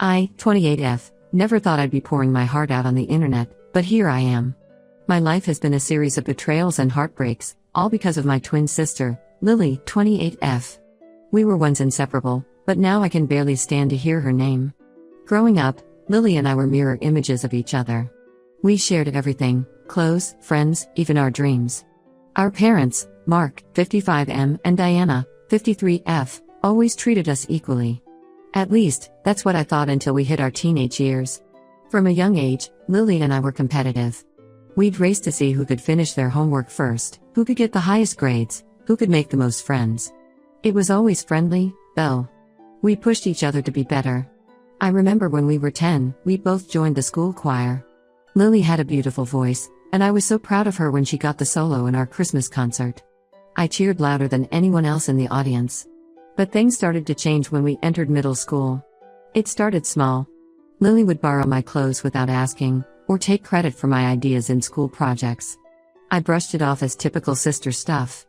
I, 28F, never thought I'd be pouring my heart out on the internet, but here I am. My life has been a series of betrayals and heartbreaks, all because of my twin sister, Lily, 28F. We were once inseparable, but now I can barely stand to hear her name. Growing up, Lily and I were mirror images of each other. We shared everything: clothes, friends, even our dreams. Our parents, Mark, 55M, and Diana, 53F, always treated us equally. At least, that's what I thought until we hit our teenage years. From a young age, Lily and I were competitive. We'd race to see who could finish their homework first, who could get the highest grades, who could make the most friends. It was always friendly, though. We pushed each other to be better. I remember when we were 10, we both joined the school choir. Lily had a beautiful voice, and I was so proud of her when she got the solo in our Christmas concert. I cheered louder than anyone else in the audience. But things started to change when we entered middle school. It started small. Lily would borrow my clothes without asking, or take credit for my ideas in school projects. I brushed it off as typical sister stuff.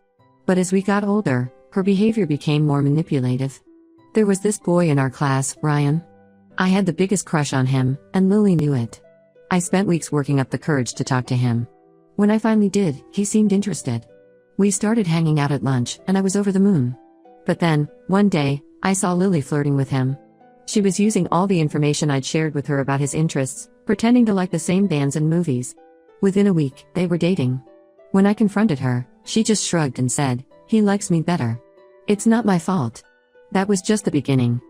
But as we got older, her behavior became more manipulative. There was this boy in our class, Ryan. I had the biggest crush on him, and Lily knew it. I spent weeks working up the courage to talk to him. When I finally did, he seemed interested. We started hanging out at lunch, and I was over the moon. But then, one day, I saw Lily flirting with him. She was using all the information I'd shared with her about his interests, pretending to like the same bands and movies. Within a week, they were dating. When I confronted her, she just shrugged and said, "He likes me better. It's not my fault." That was just the beginning.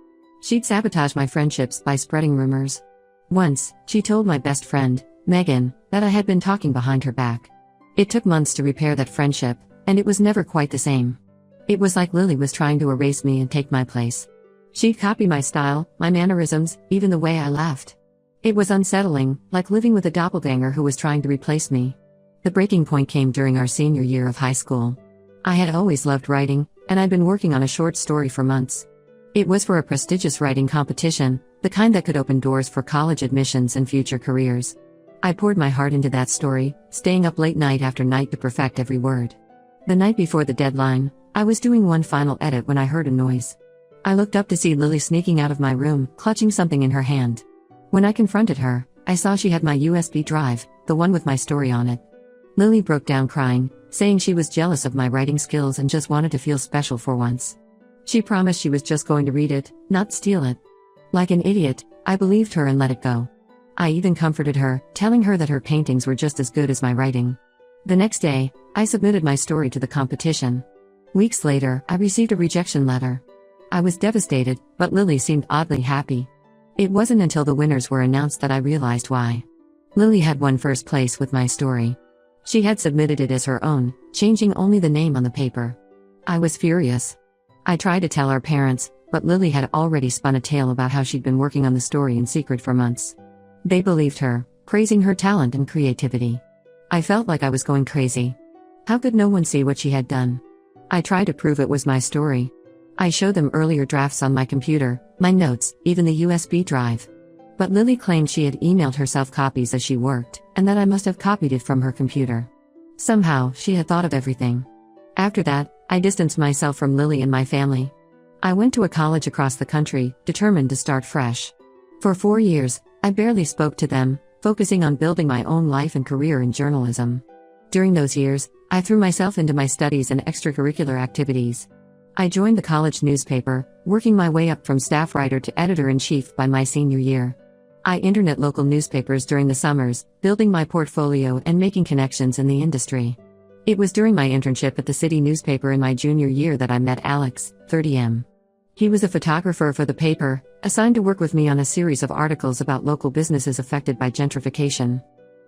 She'd sabotage my friendships by spreading rumors. Once, she told my best friend, Megan, that I had been talking behind her back. It took months to repair that friendship, and it was never quite the same. It was like Lily was trying to erase me and take my place. She'd copy my style, my mannerisms, even the way I laughed. It was unsettling, like living with a doppelganger who was trying to replace me. The breaking point came during our senior year of high school. I had always loved writing, and I'd been working on a short story for months. It was for a prestigious writing competition, the kind that could open doors for college admissions and future careers. I poured my heart into that story, staying up late night after night to perfect every word. The night before the deadline, I was doing one final edit when I heard a noise. I looked up to see Lily sneaking out of my room, clutching something in her hand. When I confronted her, I saw she had my USB drive, the one with my story on it. Lily broke down crying, saying she was jealous of my writing skills and just wanted to feel special for once. She promised she was just going to read it, not steal it. Like an idiot, I believed her and let it go. I even comforted her, telling her that her paintings were just as good as my writing. The next day, I submitted my story to the competition. Weeks later, I received a rejection letter. I was devastated, but Lily seemed oddly happy. It wasn't until the winners were announced that I realized why. Lily had won first place with my story. She had submitted it as her own, changing only the name on the paper. I was furious. I tried to tell our parents, but Lily had already spun a tale about how she'd been working on the story in secret for months. They believed her, praising her talent and creativity. I felt like I was going crazy. How could no one see what she had done? I tried to prove it was my story. I showed them earlier drafts on my computer, my notes, even the USB drive. But Lily claimed she had emailed herself copies as she worked, and that I must have copied it from her computer. Somehow, she had thought of everything. After that, I distanced myself from Lily and my family. I went to a college across the country, determined to start fresh. For 4 years, I barely spoke to them, focusing on building my own life and career in journalism. During those years, I threw myself into my studies and extracurricular activities. I joined the college newspaper, working my way up from staff writer to editor-in-chief by my senior year. I interned local newspapers during the summers, building my portfolio and making connections in the industry. It was during my internship at the city newspaper in my junior year that I met Alex, 30M. He was a photographer for the paper, assigned to work with me on a series of articles about local businesses affected by gentrification.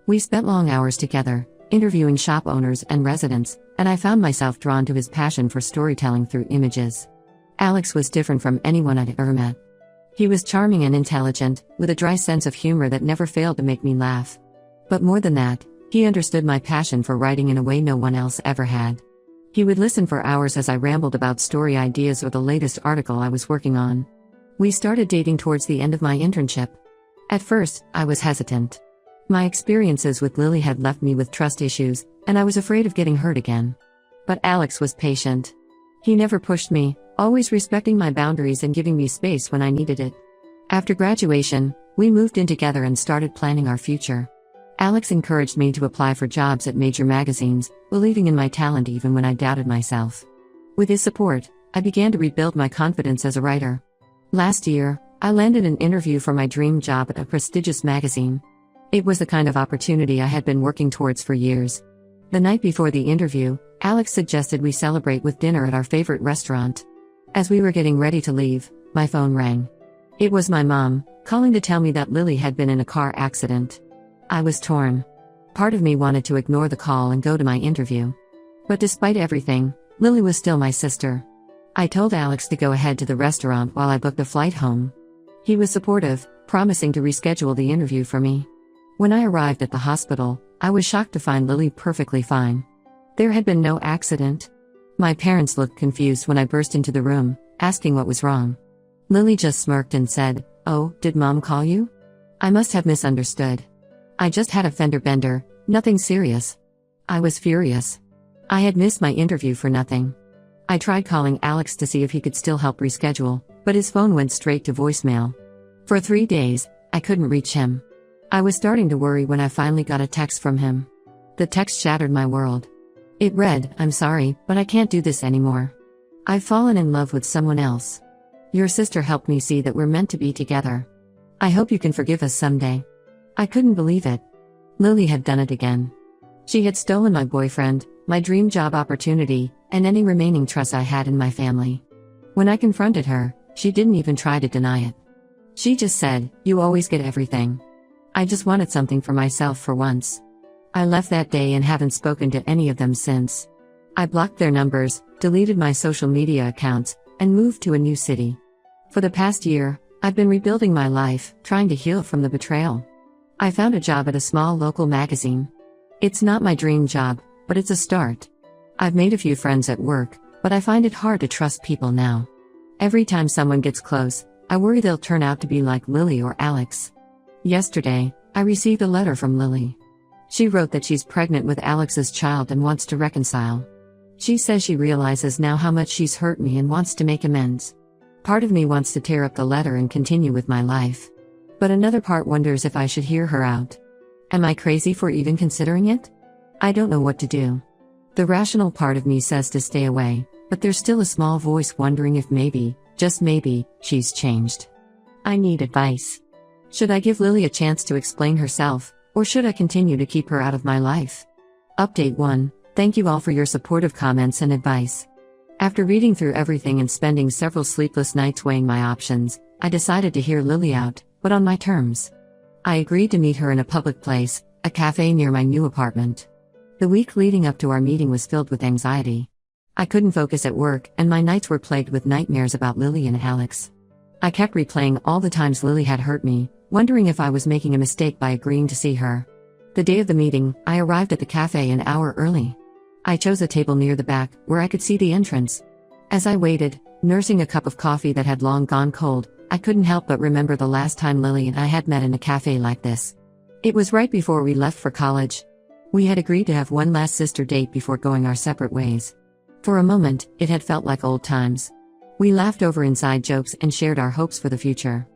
We spent long hours together, interviewing shop owners and residents, and I found myself drawn to his passion for storytelling through images. Alex was different from anyone I'd ever met. He was charming and intelligent, with a dry sense of humor that never failed to make me laugh. But more than that, he understood my passion for writing in a way no one else ever had. He would listen for hours as I rambled about story ideas or the latest article I was working on. We started dating towards the end of my internship. At first, I was hesitant. My experiences with Lily had left me with trust issues, and I was afraid of getting hurt again. But Alex was patient. He never pushed me, always respecting my boundaries and giving me space when I needed it. After graduation, we moved in together and started planning our future. Alex encouraged me to apply for jobs at major magazines, believing in my talent even when I doubted myself. With his support, I began to rebuild my confidence as a writer. Last year, I landed an interview for my dream job at a prestigious magazine. It was the kind of opportunity I had been working towards for years. The night before the interview, Alex suggested we celebrate with dinner at our favorite restaurant. As we were getting ready to leave, my phone rang. It was my mom, calling to tell me that Lily had been in a car accident. I was torn. Part of me wanted to ignore the call and go to my interview. But despite everything, Lily was still my sister. I told Alex to go ahead to the restaurant while I booked a flight home. He was supportive, promising to reschedule the interview for me. When I arrived at the hospital, I was shocked to find Lily perfectly fine. There had been no accident. My parents looked confused when I burst into the room, asking what was wrong. Lily just smirked and said, "Oh, did Mom call you? I must have misunderstood. I just had a fender bender, nothing serious." I was furious. I had missed my interview for nothing. I tried calling Alex to see if he could still help reschedule, but his phone went straight to voicemail. For 3 days, I couldn't reach him. I was starting to worry when I finally got a text from him. The text shattered my world. It read, "I'm sorry, but I can't do this anymore. I've fallen in love with someone else. Your sister helped me see that we're meant to be together. I hope you can forgive us someday." I couldn't believe it. Lily had done it again. She had stolen my boyfriend, my dream job opportunity, and any remaining trust I had in my family. When I confronted her, she didn't even try to deny it. She just said, "You always get everything." I just wanted something for myself for once. I left that day and haven't spoken to any of them since. I blocked their numbers, deleted my social media accounts, and moved to a new city. For the past year, I've been rebuilding my life, trying to heal from the betrayal. I found a job at a small local magazine. It's not my dream job, but it's a start. I've made a few friends at work, but I find it hard to trust people now. Every time someone gets close, I worry they'll turn out to be like Lily or Alex. Yesterday, I received a letter from Lily. She wrote that she's pregnant with Alex's child and wants to reconcile. She says she realizes now how much she's hurt me and wants to make amends. Part of me wants to tear up the letter and continue with my life. But another part wonders if I should hear her out. Am I crazy for even considering it? I don't know what to do. The rational part of me says to stay away, but there's still a small voice wondering if maybe, just maybe, she's changed. I need advice. Should I give Lily a chance to explain herself, or should I continue to keep her out of my life? Update 1. Thank you all for your supportive comments and advice. After reading through everything and spending several sleepless nights weighing my options, I decided to hear Lily out, but on my terms. I agreed to meet her in a public place, a cafe near my new apartment. The week leading up to our meeting was filled with anxiety. I couldn't focus at work, and my nights were plagued with nightmares about Lily and Alex. I kept replaying all the times Lily had hurt me, wondering if I was making a mistake by agreeing to see her. The day of the meeting, I arrived at the cafe an hour early. I chose a table near the back, where I could see the entrance. As I waited, nursing a cup of coffee that had long gone cold, I couldn't help but remember the last time Lily and I had met in a cafe like this. It was right before we left for college. We had agreed to have one last sister date before going our separate ways. For a moment, it had felt like old times. We laughed over inside jokes and shared our hopes for the future.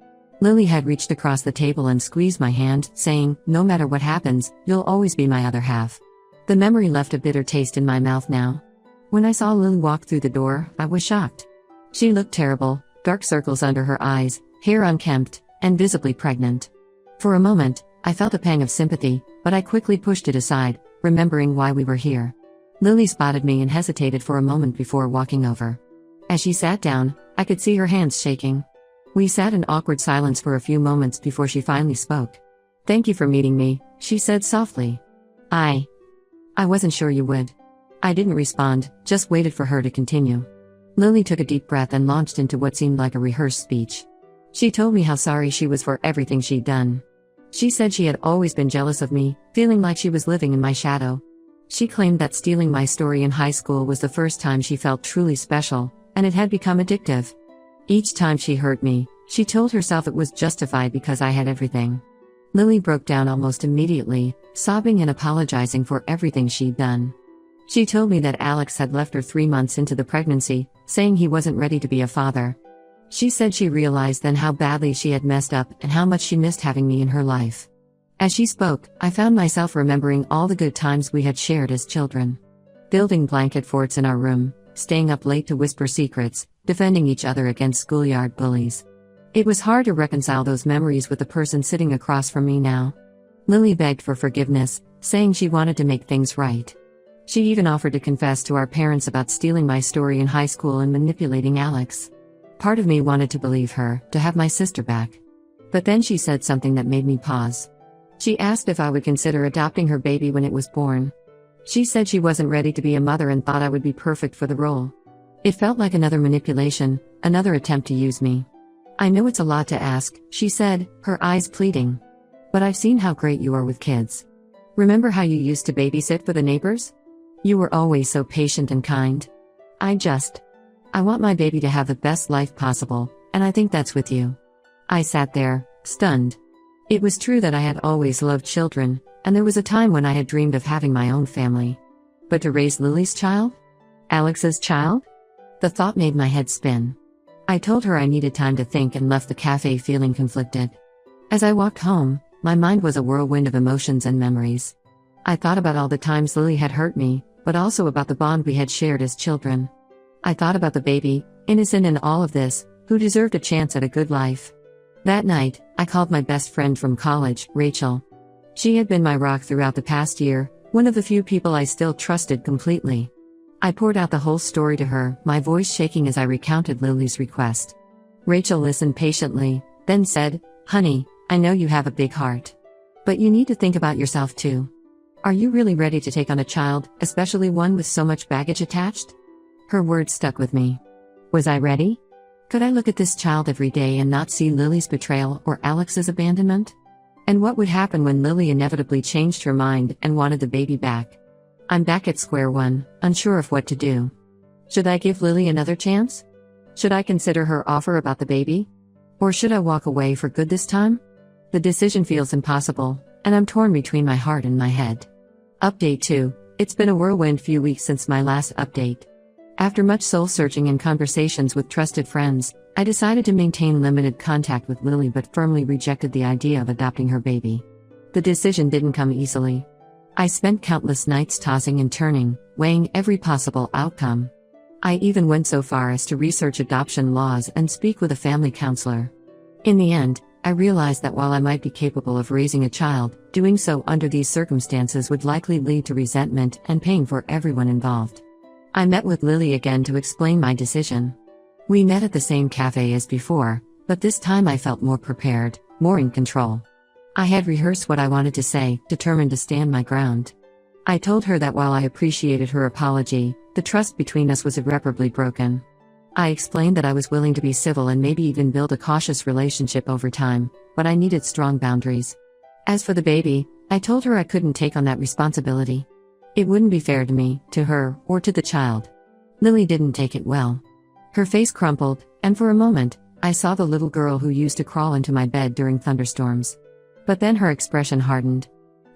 Lily had reached across the table and squeezed my hand, saying, "No matter what happens, you'll always be my other half." The memory left a bitter taste in my mouth now. When I saw Lily walk through the door, I was shocked. She looked terrible, dark circles under her eyes, hair unkempt, and visibly pregnant. For a moment, I felt a pang of sympathy, but I quickly pushed it aside, remembering why we were here. Lily spotted me and hesitated for a moment before walking over. As she sat down, I could see her hands shaking. We sat in awkward silence for a few moments before she finally spoke. "Thank you for meeting me," she said softly. I wasn't sure you would." I didn't respond, just waited for her to continue. Lily took a deep breath and launched into what seemed like a rehearsed speech. She told me how sorry she was for everything she'd done. She said she had always been jealous of me, feeling like she was living in my shadow. She claimed that stealing my story in high school was the first time she felt truly special, and it had become addictive. Each time she hurt me, she told herself it was justified because I had everything. Lily broke down almost immediately, sobbing and apologizing for everything she'd done. She told me that Alex had left her 3 months into the pregnancy, saying he wasn't ready to be a father. She said she realized then how badly she had messed up and how much she missed having me in her life. As she spoke, I found myself remembering all the good times we had shared as children. Building blanket forts in our room, staying up late to whisper secrets, defending each other against schoolyard bullies. It was hard to reconcile those memories with the person sitting across from me now. Lily begged for forgiveness, saying she wanted to make things right. She even offered to confess to our parents about stealing my story in high school and manipulating Alex. Part of me wanted to believe her, to have my sister back. But then she said something that made me pause. She asked if I would consider adopting her baby when it was born. She said she wasn't ready to be a mother and thought I would be perfect for the role. It felt like another manipulation, another attempt to use me. I know it's a lot to ask, she said, her eyes pleading. But I've seen how great you are with kids. Remember how you used to babysit for the neighbors? You were always so patient and kind. I want my baby to have the best life possible, and I think that's with you. I sat there, stunned. It was true that I had always loved children, and there was a time when I had dreamed of having my own family. But to raise Lily's child? Alex's child? The thought made my head spin. I told her I needed time to think and left the cafe feeling conflicted. As I walked home, my mind was a whirlwind of emotions and memories. I thought about all the times Lily had hurt me, but also about the bond we had shared as children. I thought about the baby, innocent in all of this, who deserved a chance at a good life. That night, I called my best friend from college, Rachel. She had been my rock throughout the past year, one of the few people I still trusted completely. I poured out the whole story to her, my voice shaking as I recounted Lily's request. Rachel listened patiently, then said, "Honey, I know you have a big heart. But you need to think about yourself too. Are you really ready to take on a child, especially one with so much baggage attached?" Her words stuck with me. Was I ready? Could I look at this child every day and not see Lily's betrayal or Alex's abandonment? And what would happen when Lily inevitably changed her mind and wanted the baby back? I'm back at square one, unsure of what to do. Should I give Lily another chance? Should I consider her offer about the baby? Or should I walk away for good this time? The decision feels impossible, and I'm torn between my heart and my head. Update 2. It's been a whirlwind few weeks since my last update. After much soul-searching and conversations with trusted friends, I decided to maintain limited contact with Lily but firmly rejected the idea of adopting her baby. The decision didn't come easily. I spent countless nights tossing and turning, weighing every possible outcome. I even went so far as to research adoption laws and speak with a family counselor. In the end, I realized that while I might be capable of raising a child, doing so under these circumstances would likely lead to resentment and pain for everyone involved. I met with Lily again to explain my decision. We met at the same cafe as before, but this time I felt more prepared, more in control. I had rehearsed what I wanted to say, determined to stand my ground. I told her that while I appreciated her apology, the trust between us was irreparably broken. I explained that I was willing to be civil and maybe even build a cautious relationship over time, but I needed strong boundaries. As for the baby, I told her I couldn't take on that responsibility. It wouldn't be fair to me, to her, or to the child. Lily didn't take it well. Her face crumpled, and for a moment, I saw the little girl who used to crawl into my bed during thunderstorms. But then her expression hardened.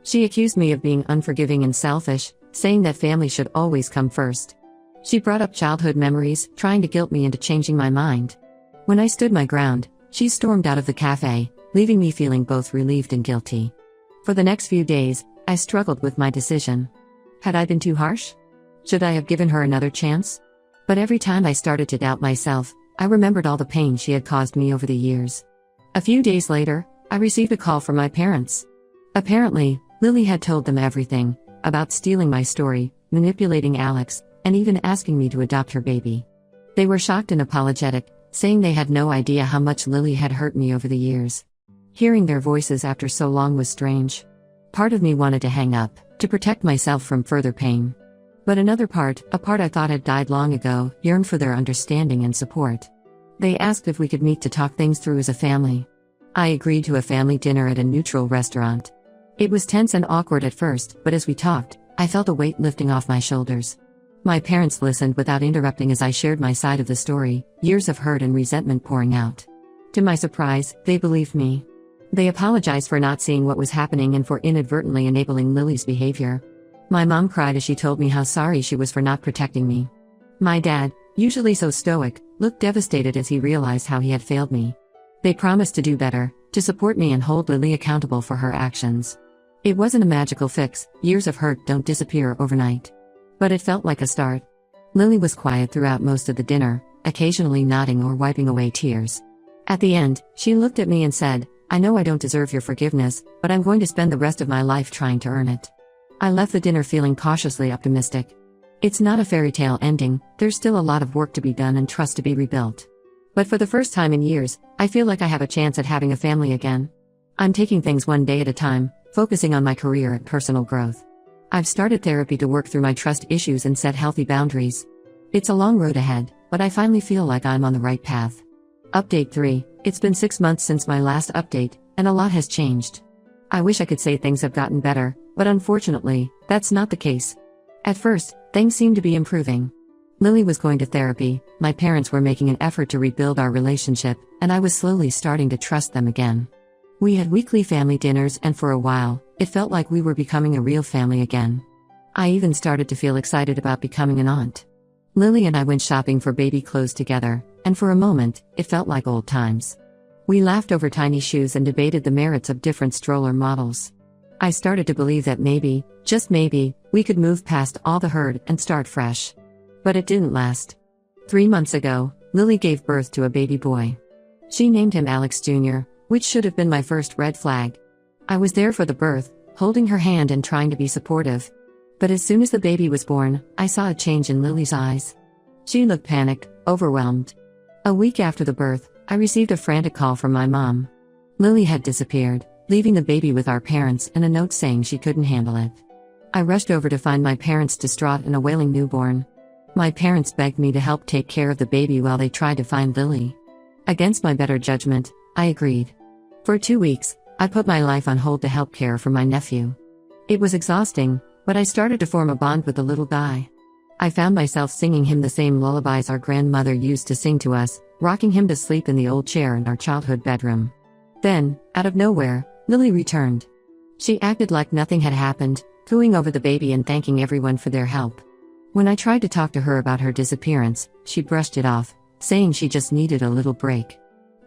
She accused me of being unforgiving and selfish, saying that family should always come first. She brought up childhood memories, trying to guilt me into changing my mind. When I stood my ground, she stormed out of the cafe, leaving me feeling both relieved and guilty. For the next few days, I struggled with my decision. Had I been too harsh? Should I have given her another chance? But every time I started to doubt myself, I remembered all the pain she had caused me over the years. A few days later, I received a call from my parents. Apparently, Lily had told them everything, about stealing my story, manipulating Alex, and even asking me to adopt her baby. They were shocked and apologetic, saying they had no idea how much Lily had hurt me over the years. Hearing their voices after so long was strange. Part of me wanted to hang up, to protect myself from further pain. But another part, a part I thought had died long ago, yearned for their understanding and support. They asked if we could meet to talk things through as a family. I agreed to a family dinner at a neutral restaurant. It was tense and awkward at first, but as we talked, I felt a weight lifting off my shoulders. My parents listened without interrupting as I shared my side of the story, years of hurt and resentment pouring out. To my surprise, they believed me. They apologized for not seeing what was happening and for inadvertently enabling Lily's behavior. My mom cried as she told me how sorry she was for not protecting me. My dad, usually so stoic, looked devastated as he realized how he had failed me. They promised to do better, to support me and hold Lily accountable for her actions. It wasn't a magical fix, years of hurt don't disappear overnight. But it felt like a start. Lily was quiet throughout most of the dinner, occasionally nodding or wiping away tears. At the end, she looked at me and said, "I know I don't deserve your forgiveness, but I'm going to spend the rest of my life trying to earn it." I left the dinner feeling cautiously optimistic. It's not a fairy tale ending, there's still a lot of work to be done and trust to be rebuilt. But for the first time in years, I feel like I have a chance at having a family again. I'm taking things one day at a time, focusing on my career and personal growth. I've started therapy to work through my trust issues and set healthy boundaries. It's a long road ahead, but I finally feel like I'm on the right path. Update 3. It's been 6 months since my last update, and a lot has changed. I wish I could say things have gotten better, but unfortunately, that's not the case. At first, things seemed to be improving. Lily was going to therapy, my parents were making an effort to rebuild our relationship, and I was slowly starting to trust them again. We had weekly family dinners, and for a while, it felt like we were becoming a real family again. I even started to feel excited about becoming an aunt. Lily and I went shopping for baby clothes together, and for a moment, it felt like old times. We laughed over tiny shoes and debated the merits of different stroller models. I started to believe that maybe, just maybe, we could move past all the hurt and start fresh. But it didn't last. 3 months ago, Lily gave birth to a baby boy. She named him Alex Jr., which should have been my first red flag. I was there for the birth, holding her hand and trying to be supportive. But as soon as the baby was born, I saw a change in Lily's eyes. She looked panicked, overwhelmed. A week after the birth, I received a frantic call from my mom. Lily had disappeared, leaving the baby with our parents and a note saying she couldn't handle it. I rushed over to find my parents distraught and a wailing newborn. My parents begged me to help take care of the baby while they tried to find Lily. Against my better judgment, I agreed. For 2 weeks, I put my life on hold to help care for my nephew. It was exhausting, but I started to form a bond with the little guy. I found myself singing him the same lullabies our grandmother used to sing to us, rocking him to sleep in the old chair in our childhood bedroom. Then, out of nowhere, Lily returned. She acted like nothing had happened, cooing over the baby and thanking everyone for their help. When I tried to talk to her about her disappearance, she brushed it off, saying she just needed a little break.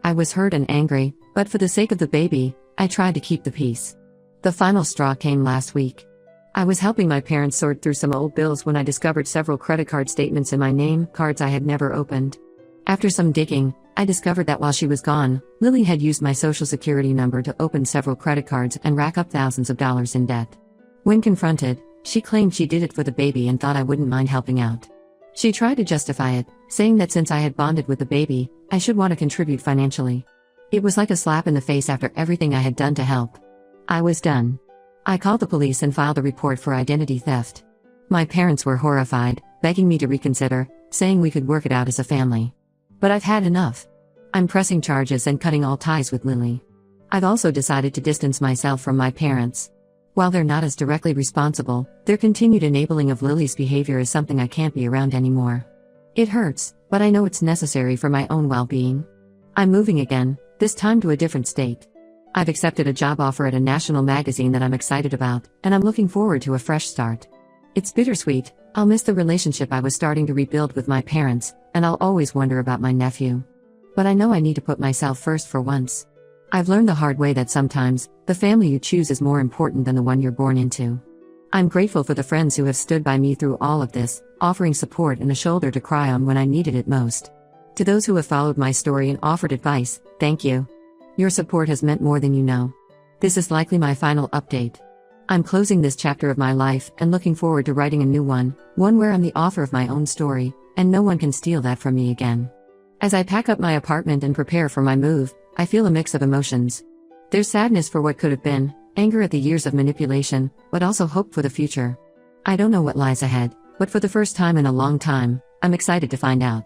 I was hurt and angry, but for the sake of the baby, I tried to keep the peace. The final straw came last week. I was helping my parents sort through some old bills when I discovered several credit card statements in my name, cards I had never opened. After some digging, I discovered that while she was gone, Lily had used my social security number to open several credit cards and rack up thousands of dollars in debt. When confronted, she claimed she did it for the baby and thought I wouldn't mind helping out. She tried to justify it, saying that since I had bonded with the baby, I should want to contribute financially. It was like a slap in the face after everything I had done to help. I was done. I called the police and filed a report for identity theft. My parents were horrified, begging me to reconsider, saying we could work it out as a family. But I've had enough. I'm pressing charges and cutting all ties with Lily. I've also decided to distance myself from my parents. While they're not as directly responsible, their continued enabling of Lily's behavior is something I can't be around anymore. It hurts, but I know it's necessary for my own well-being. I'm moving again, this time to a different state. I've accepted a job offer at a national magazine that I'm excited about, and I'm looking forward to a fresh start. It's bittersweet, I'll miss the relationship I was starting to rebuild with my parents, and I'll always wonder about my nephew. But I know I need to put myself first for once. I've learned the hard way that sometimes, the family you choose is more important than the one you're born into. I'm grateful for the friends who have stood by me through all of this, offering support and a shoulder to cry on when I needed it most. To those who have followed my story and offered advice, thank you. Your support has meant more than you know. This is likely my final update. I'm closing this chapter of my life and looking forward to writing a new one where I'm the author of my own story, and no one can steal that from me again. As I pack up my apartment and prepare for my move, I feel a mix of emotions. There's sadness for what could have been, anger at the years of manipulation, but also hope for the future. I don't know what lies ahead, but for the first time in a long time, I'm excited to find out.